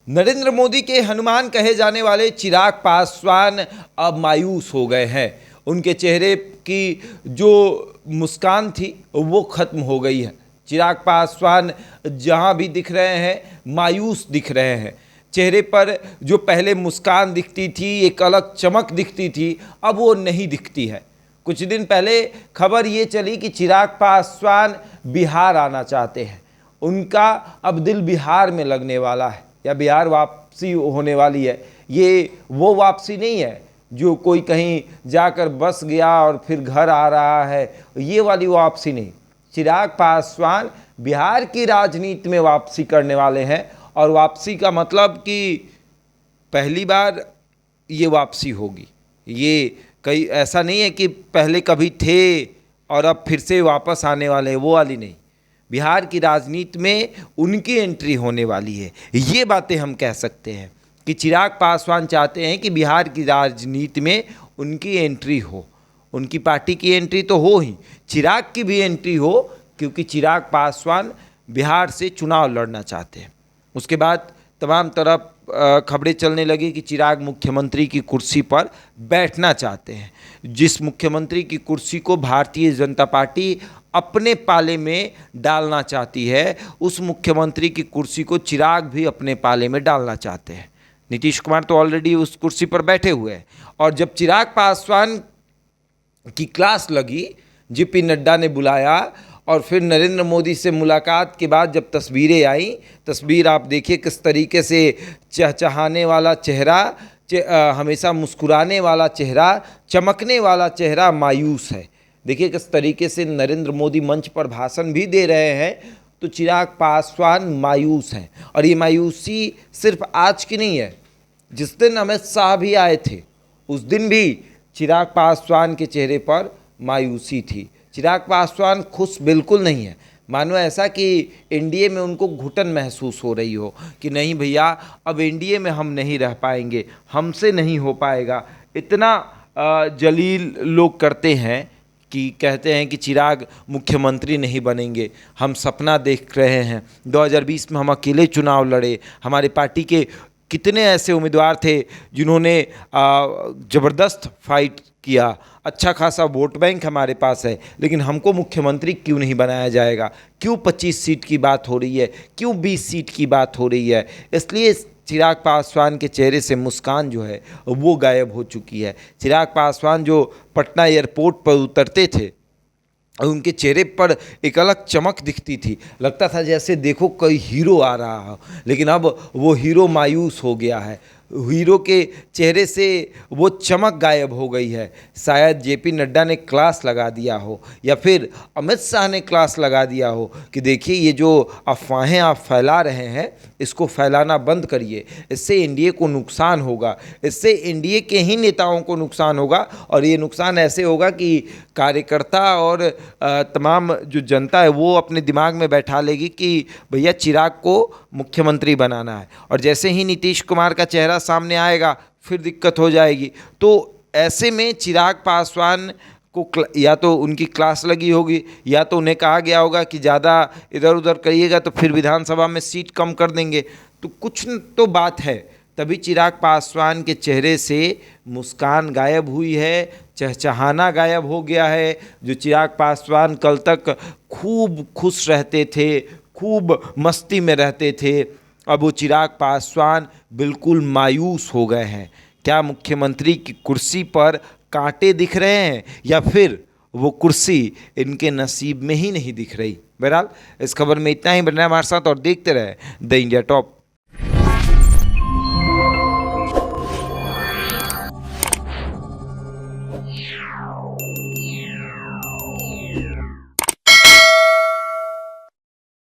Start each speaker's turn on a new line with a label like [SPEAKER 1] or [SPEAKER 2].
[SPEAKER 1] नरेंद्र मोदी के हनुमान कहे जाने वाले चिराग पासवान अब मायूस हो गए हैं। उनके चेहरे की जो मुस्कान थी वो खत्म हो गई है। चिराग पासवान जहां भी दिख रहे हैं मायूस दिख रहे हैं। चेहरे पर जो पहले मुस्कान दिखती थी, एक अलग चमक दिखती थी, अब वो नहीं दिखती है। कुछ दिन पहले खबर ये चली कि चिराग पासवान बिहार आना चाहते हैं। उनका अब दिल बिहार में लगने वाला है या बिहार वापसी होने वाली है। ये वो वापसी नहीं है जो कोई कहीं जाकर बस गया और फिर घर आ रहा है, ये वाली वापसी नहीं। चिराग पासवान बिहार की राजनीति में वापसी करने वाले हैं और वापसी का मतलब कि पहली बार ये वापसी होगी। ये कई ऐसा नहीं है कि पहले कभी थे और अब फिर से वापस आने वाले हैं, वो वाली नहीं। बिहार की राजनीति में उनकी एंट्री होने वाली है। ये बातें हम कह सकते हैं कि चिराग पासवान चाहते हैं कि बिहार की राजनीति में उनकी एंट्री हो। उनकी पार्टी की एंट्री तो हो ही, चिराग की भी एंट्री हो, क्योंकि चिराग पासवान बिहार से चुनाव लड़ना चाहते हैं। उसके बाद तमाम तरफ खबरें चलने लगी कि चिराग मुख्यमंत्री की कुर्सी पर बैठना चाहते हैं। जिस मुख्यमंत्री की कुर्सी को भारतीय जनता पार्टी अपने पाले में डालना चाहती है, उस मुख्यमंत्री की कुर्सी को चिराग भी अपने पाले में डालना चाहते हैं। नीतीश कुमार तो ऑलरेडी उस कुर्सी पर बैठे हुए हैं और जब चिराग पासवान की क्लास लगी, जेपी नड्डा ने बुलाया और फिर नरेंद्र मोदी से मुलाकात के बाद जब तस्वीरें आई, तस्वीर आप देखिए किस तरीके से चहचहाने वाला चेहरा, हमेशा मुस्कुराने वाला चेहरा, चमकने वाला चेहरा मायूस है। देखिए किस तरीके से नरेंद्र मोदी मंच पर भाषण भी दे रहे हैं तो चिराग पासवान मायूस हैं। और ये मायूसी सिर्फ आज की नहीं है, जिस दिन अमित शाह भी आए थे उस दिन भी चिराग पासवान के चेहरे पर मायूसी थी। चिराग पासवान खुश बिल्कुल नहीं है, मानो ऐसा कि एनडीए में उनको घुटन महसूस हो रही हो कि नहीं भैया, अब एनडीए में हम नहीं रह पाएंगे, हमसे नहीं हो पाएगा। इतना जलील लोग करते हैं कि कहते हैं कि चिराग मुख्यमंत्री नहीं बनेंगे। हम सपना देख रहे हैं 2020 में हम अकेले चुनाव लड़े, हमारे पार्टी के कितने ऐसे उम्मीदवार थे जिन्होंने ज़बरदस्त फाइट किया, अच्छा खासा वोट बैंक हमारे पास है, लेकिन हमको मुख्यमंत्री क्यों नहीं बनाया जाएगा? क्यों 25 सीट की बात हो रही है? क्यों 20 सीट की बात हो रही है? इसलिए चिराग पासवान के चेहरे से मुस्कान जो है वो गायब हो चुकी है। चिराग पासवान जो पटना एयरपोर्ट पर उतरते थे और उनके चेहरे पर एक अलग चमक दिखती थी, लगता था जैसे देखो कोई हीरो आ रहा हो, लेकिन अब वो हीरो मायूस हो गया है। हीरो के चेहरे से वो चमक गायब हो गई है। शायद जेपी नड्डा ने क्लास लगा दिया हो या फिर अमित शाह ने क्लास लगा दिया हो कि देखिए ये जो अफवाहें आप फैला रहे हैं इसको फैलाना बंद करिए, इससे एनडीए को नुकसान होगा, इससे एनडीए के ही नेताओं को नुकसान होगा। और ये नुकसान ऐसे होगा कि कार्यकर्ता और तमाम जो जनता है वो अपने दिमाग में बैठा लेगी कि भैया चिराग को मुख्यमंत्री बनाना है, और जैसे ही नीतीश कुमार का चेहरा सामने आएगा फिर दिक्कत हो जाएगी। तो ऐसे में चिराग पासवान को या तो उनकी क्लास लगी होगी या तो उन्हें कहा गया होगा कि ज़्यादा इधर उधर करिएगा तो फिर विधानसभा में सीट कम कर देंगे। तो कुछ तो बात है, तभी चिराग पासवान के चेहरे से मुस्कान गायब हुई है, चहचहाना गायब हो गया है। जो चिराग पासवान कल तक खूब खुश रहते थे, खूब मस्ती में रहते थे, अब वो चिराग पासवान बिल्कुल मायूस हो गए हैं। क्या मुख्यमंत्री की कुर्सी पर कांटे दिख रहे हैं या फिर वो कुर्सी इनके नसीब में ही नहीं दिख रही? बहरहाल इस खबर में इतना ही। बना हमारे साथ और देखते रहे द इंडिया टॉप।